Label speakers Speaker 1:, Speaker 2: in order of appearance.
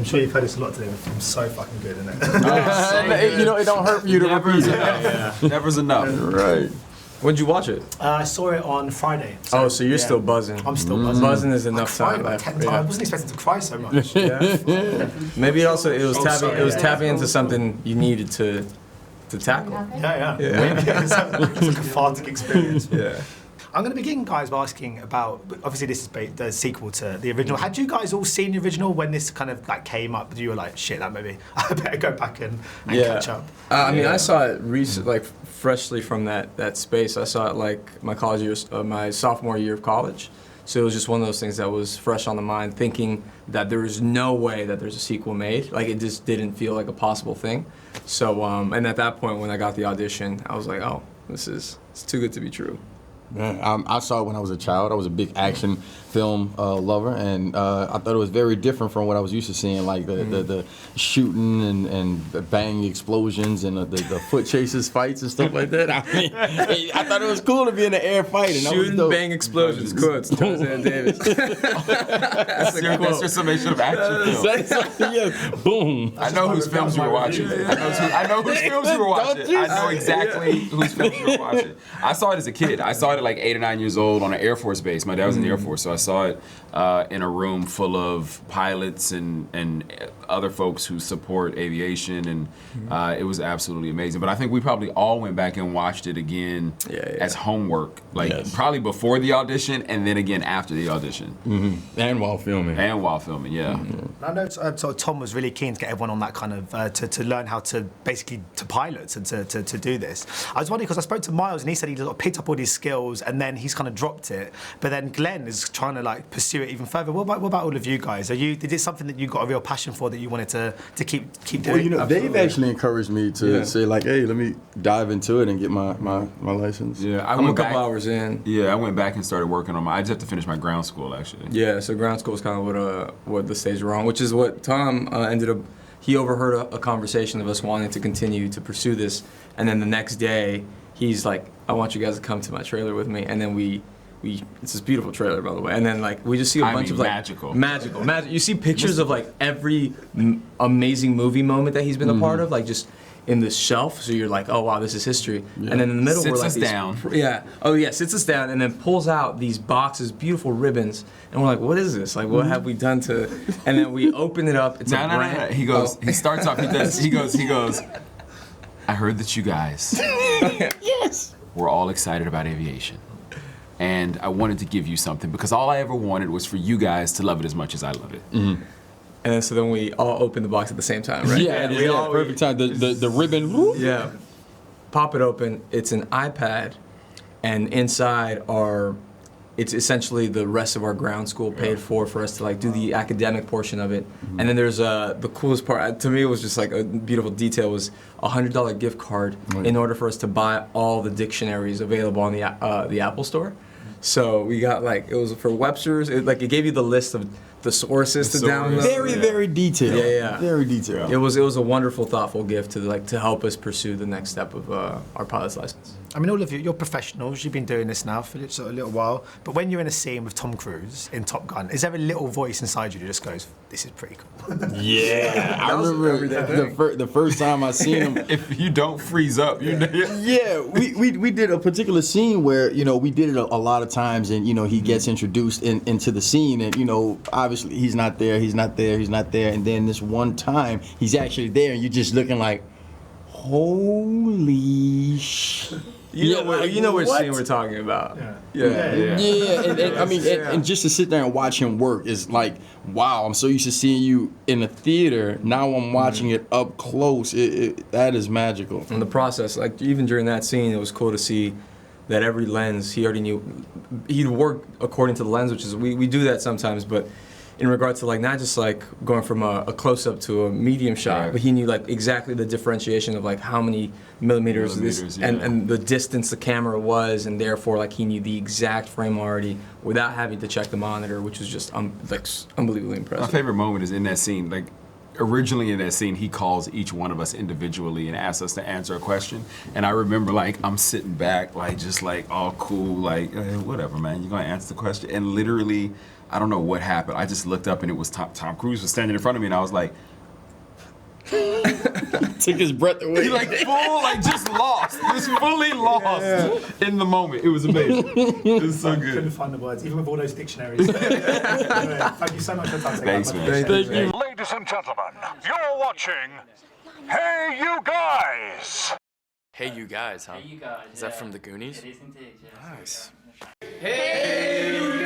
Speaker 1: I'm sure you've heard this a lot today. The film's so fucking good, isn't it?
Speaker 2: You know, it don't hurt for you to repeat it.
Speaker 3: Yeah. Never's enough.
Speaker 2: Right.
Speaker 4: When'd you watch it?
Speaker 1: I saw it on Friday.
Speaker 4: So you're still buzzing.
Speaker 1: I'm still buzzing.
Speaker 4: Buzzing is enough time.
Speaker 1: Like 10 times. I wasn't expecting to cry so much.
Speaker 4: Maybe it was tapping into something you needed to tackle.
Speaker 1: Yeah. It's a cathartic experience.
Speaker 4: Yeah.
Speaker 1: I'm going to begin, guys, by asking about. Obviously, this is the sequel to the original. Had you guys all seen the original when this kind of like came up? You were like, "Shit, that maybe I better go back and catch up."
Speaker 4: I mean, I saw it like freshly from that space. I saw it like my college years, my sophomore year of college. So it was just one of those things that was fresh on the mind, thinking that there was no way that there's a sequel made. Like, it just didn't feel like a possible thing. So, and at that point, when I got the audition, I was like, "Oh, it's too good to be true."
Speaker 2: Yeah, I saw it when I was a child. I was a big action film lover, and I thought it was very different from what I was used to seeing, like the shooting and bang explosions and the foot chases fights and stuff like that. I mean, I thought it was cool to be in an air fight. And
Speaker 4: shooting, bang explosions, quotes, Tarzan Davis.
Speaker 3: That's your summation of action film.
Speaker 2: Yeah, boom.
Speaker 3: I know whose films you were watching. I know whose films you were watching. I know exactly whose films you were watching. I saw it as a kid. I saw it at like 8 or 9 years old on an Air Force base. My dad was in the Air Force, so I saw it in a room full of pilots and other folks who support aviation, and it was absolutely amazing. But I think we probably all went back and watched it again as homework, like probably before the audition and then again after the audition.
Speaker 2: And while filming.
Speaker 3: Yeah.
Speaker 1: I know so Tom was really keen to get everyone on that kind of, to learn how to basically to pilot and to do this. I was wondering, because I spoke to Miles and he said he sort of picked up all these skills and then he's kind of dropped it. But then Glenn is trying to like pursue it even further. What about all of you guys? Is it something that you got a real passion for that you wanted to keep doing?
Speaker 2: Well, you know, they've actually encouraged me to say like, hey, let me dive into it and get my license.
Speaker 3: Yeah,
Speaker 4: I'm a couple hours in.
Speaker 3: Yeah, I went back and started working on I just have to finish my ground school actually.
Speaker 4: Yeah, so ground school was kind of what the stage we're on, which is what Tom ended up. He overheard a conversation of us wanting to continue to pursue this, and then the next day he's like, "I want you guys to come to my trailer with me," and then we it's this beautiful trailer, by the way, and then like we just see a bunch of like magical. You see pictures of like every amazing movie moment that he's been a part of, like just in this shelf, so you're like, oh wow, this is history. And then in the middle,
Speaker 3: sits us down,
Speaker 4: sits us down, and then pulls out these boxes, beautiful ribbons, and we're like, what is this? Like, what have we done to? And then we open it up. It's
Speaker 3: no. He goes. He starts off. He goes. I heard that you guys, we're all excited about aviation, and I wanted to give you something because all I ever wanted was for you guys to love it as much as I love it.
Speaker 4: And so then we all open the box at the same time, right?
Speaker 2: Yeah, perfect time. The ribbon. Whoop.
Speaker 4: Yeah. Pop it open. It's an iPad, and inside it's essentially the rest of our ground school paid for us to like do the academic portion of it. And then there's the coolest part to me, it was just like a beautiful detail, was $100 gift card in order for us to buy all the dictionaries available on the Apple Store. So we got like, it was for Webster's, it gave you the list of the sources to download.
Speaker 2: Very detailed.
Speaker 4: Yeah.
Speaker 2: Very detailed.
Speaker 4: It was a wonderful, thoughtful gift to help us pursue the next step of our pilot's license.
Speaker 1: I mean, all of you're professionals. You've been doing this now for a little while. But when you're in a scene with Tom Cruise in Top Gun, is there a little voice inside you that just goes, "This is pretty cool"?
Speaker 2: Yeah, I remember the first time I seen him.
Speaker 3: If you don't freeze up, you know.
Speaker 2: Yeah, we did a particular scene where we did it a lot of times, and he gets introduced into the scene, and obviously he's not there, and then this one time he's actually there, and you're just looking like, holy shit.
Speaker 4: You know which scene we're talking about.
Speaker 2: And I mean, and just to sit there and watch him work is like, wow, I'm so used to seeing you in a theater. Now I'm watching it up close. That is magical.
Speaker 4: And the process, like even during that scene, it was cool to see that every lens, he already knew. He'd work according to the lens, which is, we do that sometimes, but in regards to like not just like going from a close-up to a medium shot, but he knew like exactly the differentiation of like how many millimeters and the distance the camera was, and therefore like he knew the exact frame already without having to check the monitor, which was just unbelievably impressive.
Speaker 3: My favorite moment is in that scene. Like originally in that scene, he calls each one of us individually and asks us to answer a question. And I remember like I'm sitting back like just like all cool, like whatever, man, you're gonna answer the question. And literally I don't know what happened. I just looked up and it was Tom Cruise was standing in front of me, and I was like,
Speaker 2: Took his breath away.
Speaker 3: he like just lost, just fully lost in the moment. It was amazing. It was so
Speaker 1: Couldn't
Speaker 3: good.
Speaker 1: find the words, even with all those dictionaries. Anyway, thank you so much for the time.
Speaker 3: Thanks, man.
Speaker 2: Thank you.
Speaker 5: Ladies and gentlemen, you're watching Hey You Guys!
Speaker 6: Hey, you guys, huh?
Speaker 7: Hey, you guys.
Speaker 6: Is that from the Goonies?
Speaker 7: It is indeed, yes.
Speaker 6: Nice.
Speaker 7: Hey, you